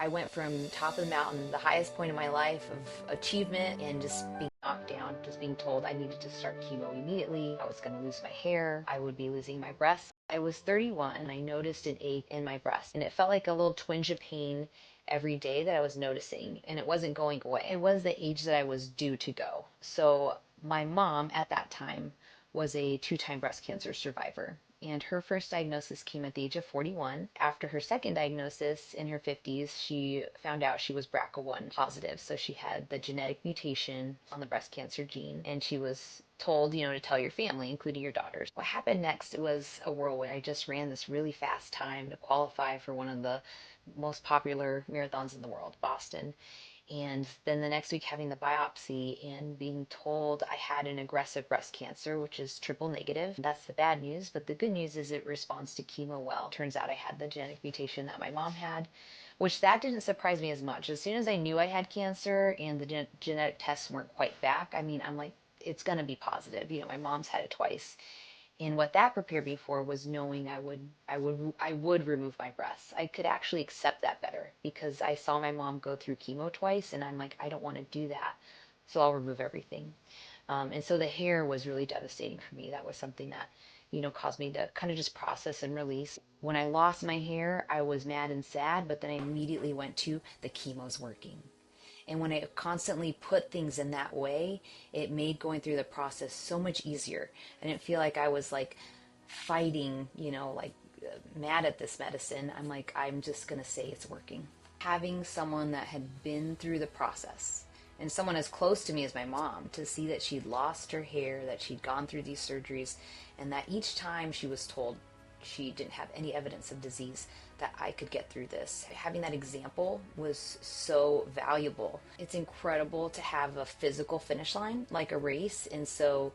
I went from top of the mountain, the highest point of my life of achievement, and just being knocked down, just being told I needed to start chemo immediately. I was going to lose my hair. I would be losing my breasts. I was 31 and I noticed an ache in my breast, and it felt like a little twinge of pain every day that I was noticing, and it wasn't going away. It was the age that I was due to go. So my mom at that time was a two-time breast cancer survivor. And her first diagnosis came at the age of 41. After her second diagnosis in her 50s, she found out she was BRCA1 positive. So she had the genetic mutation on the breast cancer gene. And she was told, to tell your family, including your daughters. What happened next was a whirlwind. I just ran this really fast time to qualify for one of the most popular marathons in the world, Boston. And then the next week having the biopsy and being told I had an aggressive breast cancer, which is triple negative. That's the bad news, but the good news is it responds to chemo well. Turns out I had the genetic mutation that my mom had, which that didn't surprise me as much. As soon as I knew I had cancer and the genetic tests weren't quite back, I'm like, it's going to be positive. My mom's had it twice. And what that prepared me for was knowing I would remove my breasts. I could actually accept that better because I saw my mom go through chemo twice, and I'm like, I don't want to do that, so I'll remove everything. And so the hair was really devastating for me. That was something that, caused me to kind of just process and release. When I lost my hair, I was mad and sad, but then I immediately went to the chemo's working. And when I constantly put things in that way, it made going through the process so much easier. I didn't feel like I was like fighting, mad at this medicine. I'm like, I'm just going to say it's working. Having someone that had been through the process and someone as close to me as my mom to see that she'd lost her hair, that she'd gone through these surgeries, and that each time she was told she didn't have any evidence of disease, that I could get through this. Having that example was so valuable. It's incredible to have a physical finish line, like a race. And so,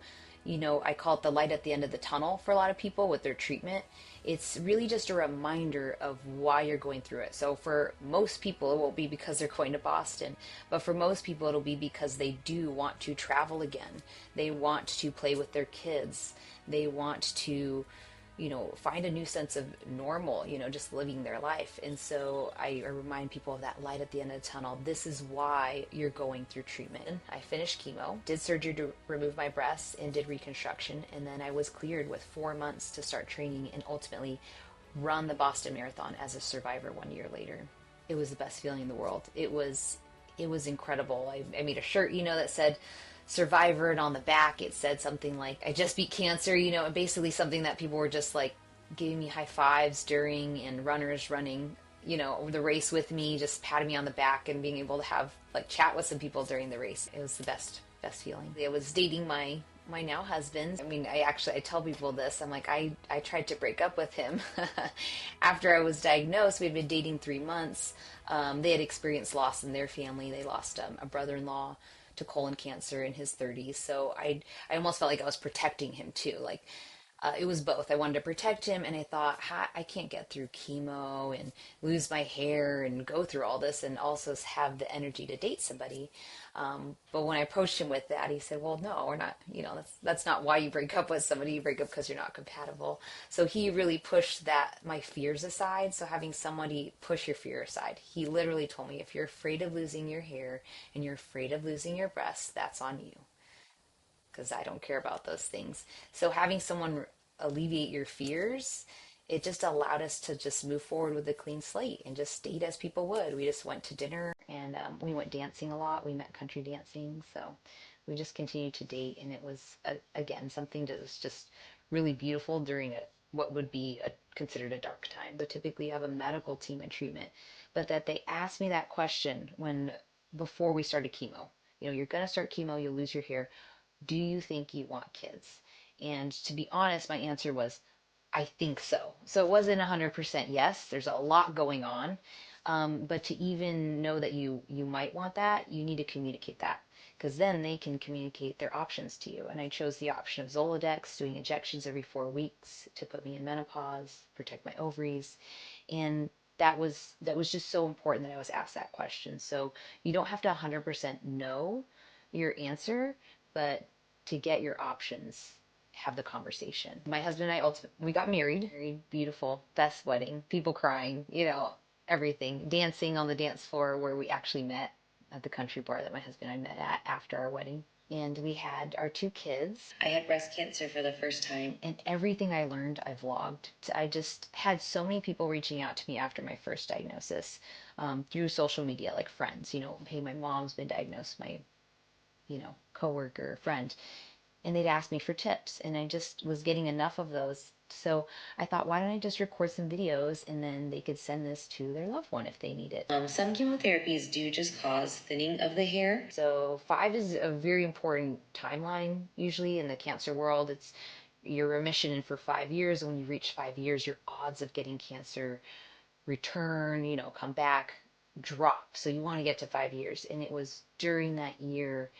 I call it the light at the end of the tunnel for a lot of people with their treatment. It's really just a reminder of why you're going through it. So for most people, it won't be because they're going to Boston, but for most people, it'll be because they do want to travel again. They want to play with their kids. They want to find a new sense of normal, just living their life. And so I remind people of that light at the end of the tunnel. This is why you're going through treatment. I finished chemo, did surgery to remove my breasts, and did reconstruction. And then I was cleared with 4 months to start training and ultimately run the Boston Marathon as a survivor 1 year later. It was the best feeling in the world. It was incredible. I made a shirt, that said survivor, and on the back it said something like, I just beat cancer, basically something that people were just like giving me high fives during, and runners running, the race with me, just patting me on the back and being able to have like chat with some people during the race. It was the best feeling. I was dating my now husband. I tell people this. I'm like, I tried to break up with him after I was diagnosed. We'd been dating 3 months. They had experienced loss in their family. They lost a brother-in-law to colon cancer in his 30s. So I almost felt like I was protecting him too. Like it was both. I wanted to protect him, and I thought, I can't get through chemo and lose my hair and go through all this and also have the energy to date somebody. But when I approached him with that, he said, well, no, we're not, that's not why you break up with somebody. You break up because you're not compatible. So he really pushed my fears aside. So having somebody push your fear aside, he literally told me, if you're afraid of losing your hair and you're afraid of losing your breasts, that's on you, because I don't care about those things. So having someone alleviate your fears, it just allowed us to just move forward with a clean slate and just date as people would. We just went to dinner, and we went dancing a lot. We met country dancing. So we just continued to date, and it was, again, something that was just really beautiful during what would be considered a dark time. So typically you have a medical team in treatment, but that they asked me that question before we started chemo. You're going to start chemo, you'll lose your hair. Do you think you want kids? And to be honest, my answer was, I think so. So it wasn't 100% yes. There's a lot going on. But to even know that you might want that, you need to communicate that, because then they can communicate their options to you. And I chose the option of Zoladex, doing injections every 4 weeks to put me in menopause, protect my ovaries. And that was just so important that I was asked that question. So you don't have to 100% know your answer, but to get your options, have the conversation. My husband and I ultimately, we got married. Very beautiful, best wedding, people crying, everything. Dancing on the dance floor where we actually met at the country bar that my husband and I met at after our wedding. And we had our two kids. I had breast cancer for the first time, and everything I learned, I vlogged. I just had so many people reaching out to me after my first diagnosis through social media, like friends. Hey, my mom's been diagnosed, my coworker, friend, and they'd ask me for tips, and I just was getting enough of those. So I thought, why don't I just record some videos and then they could send this to their loved one if they need it. Some chemotherapies do just cause thinning of the hair. So 5 is a very important timeline usually in the cancer world. It's your remission for 5 years. When you reach 5 years, your odds of getting cancer return, come back, drop. So you want to get to 5 years. And it was during that year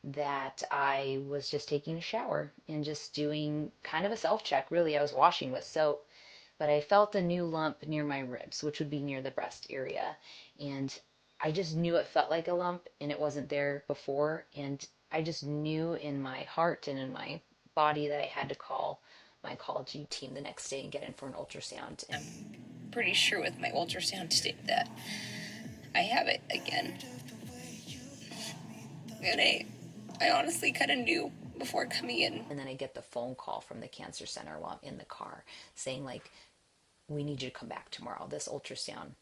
that I was just taking a shower and just doing kind of a self check. Really, I was washing with soap, but I felt a new lump near my ribs, which would be near the breast area. And I just knew it felt like a lump and it wasn't there before. And I just knew in my heart and in my body that I had to call my oncology team the next day and get in for an ultrasound. And I'm pretty sure with my ultrasound tape that I have it again. And I honestly kind of knew before coming in. And then I get the phone call from the cancer center while I'm in the car saying, like, we need you to come back tomorrow. This ultrasound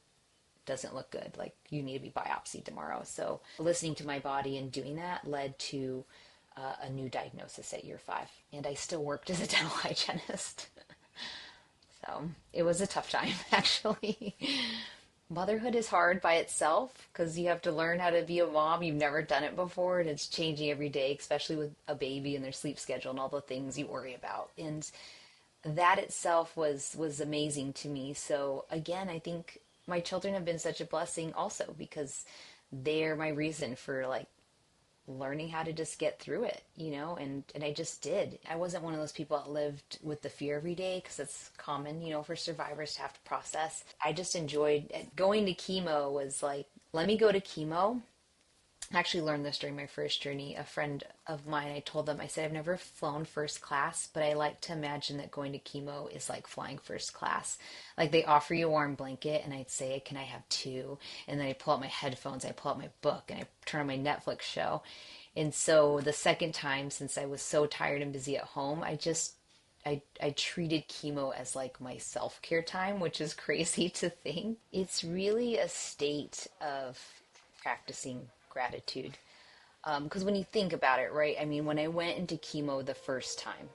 doesn't look good. Like, you need to be biopsied tomorrow. So listening to my body and doing that led to a new diagnosis at year 5. And I still worked as a dental hygienist. So it was a tough time, actually. Motherhood is hard by itself because you have to learn how to be a mom. You've never done it before, and it's changing every day, especially with a baby and their sleep schedule and all the things you worry about. And that itself was amazing to me. So again, I think my children have been such a blessing also because they're my reason for like learning how to just get through it, and I just did. I wasn't one of those people that lived with the fear every day because it's common, for survivors to have to process. I just enjoyed going to chemo. Was like, let me go to chemo. I actually learned this during my first journey. A friend of mine, I told them, I said, I've never flown first class, but I like to imagine that going to chemo is like flying first class. Like they offer you a warm blanket and I'd say, can I have 2? And then I pull out my headphones, I pull out my book and I turn on my Netflix show. And so the second time, since I was so tired and busy at home, I treated chemo as like my self-care time, which is crazy to think. It's really a state of practicing gratitude. Because when you think about it, right? I mean, when I went into chemo the first time,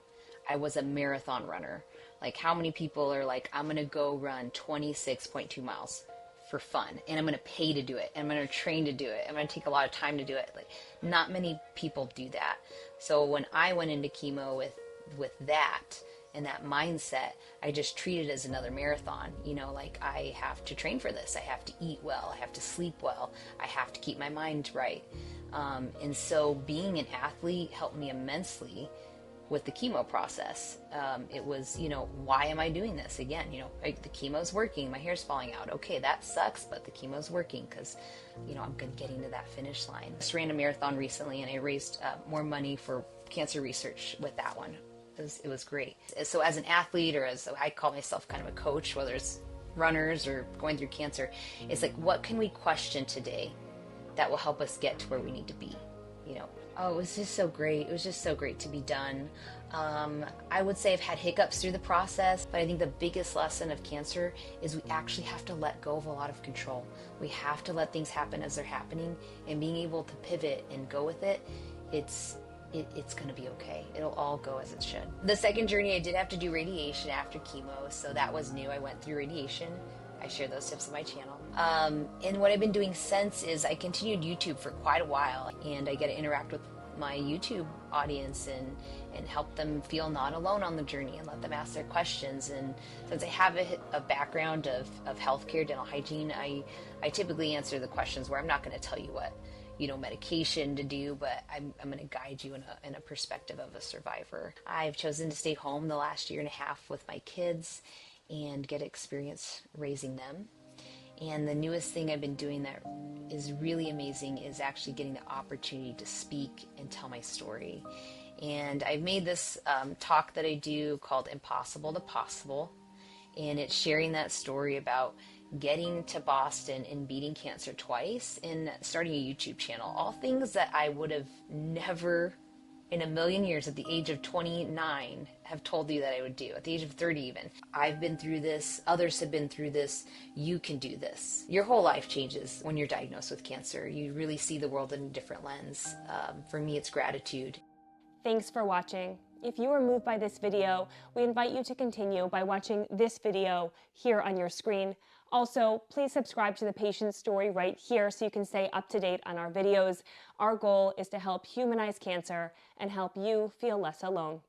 I was a marathon runner. Like, how many people are like, I'm going to go run 26.2 miles for fun, and I'm going to pay to do it, and I'm going to train to do it, I'm going to take a lot of time to do it. Like, not many people do that. So when I went into chemo with that and that mindset, I just treat it as another marathon. Like I have to train for this. I have to eat well. I have to sleep well. I have to keep my mind right. And so being an athlete helped me immensely with the chemo process. It was, why am I doing this? Again, the chemo's working. My hair's falling out. Okay, that sucks, but the chemo's working because, I'm getting to that finish line. I just ran a marathon recently and I raised more money for cancer research with that one. It was great. So as an athlete, or as I call myself kind of a coach, whether it's runners or going through cancer, it's like, what can we question today that will help us get to where we need to be? Oh, it was just so great. It was just so great to be done. I would say I've had hiccups through the process, but I think the biggest lesson of cancer is we actually have to let go of a lot of control. We have to let things happen as they're happening, and being able to pivot and go with it, it's going to be okay. It'll all go as it should. The second journey, I did have to do radiation after chemo, so that was new. I went through radiation. I share those tips on my channel. And what I've been doing since is I continued YouTube for quite a while, and I get to interact with my YouTube audience and help them feel not alone on the journey and let them ask their questions. And since I have a background of healthcare, dental hygiene, I typically answer the questions where I'm not going to tell you what medication to do, but I'm going to guide you in a perspective of a survivor. I've chosen to stay home the last year and a half with my kids and get experience raising them. And the newest thing I've been doing that is really amazing is actually getting the opportunity to speak and tell my story. And I've made this talk that I do called Impossible to Possible. And it's sharing that story about getting to Boston and beating cancer twice, and starting a YouTube channel. All things that I would have never in a million years at the age of 29 have told you that I would do, at the age of 30 even. I've been through this, others have been through this, you can do this. Your whole life changes when you're diagnosed with cancer. You really see the world in a different lens. For me, it's gratitude. Thanks for watching. If you were moved by this video, we invite you to continue by watching this video here on your screen. Also, please subscribe to the Patient Story right here so you can stay up to date on our videos. Our goal is to help humanize cancer and help you feel less alone.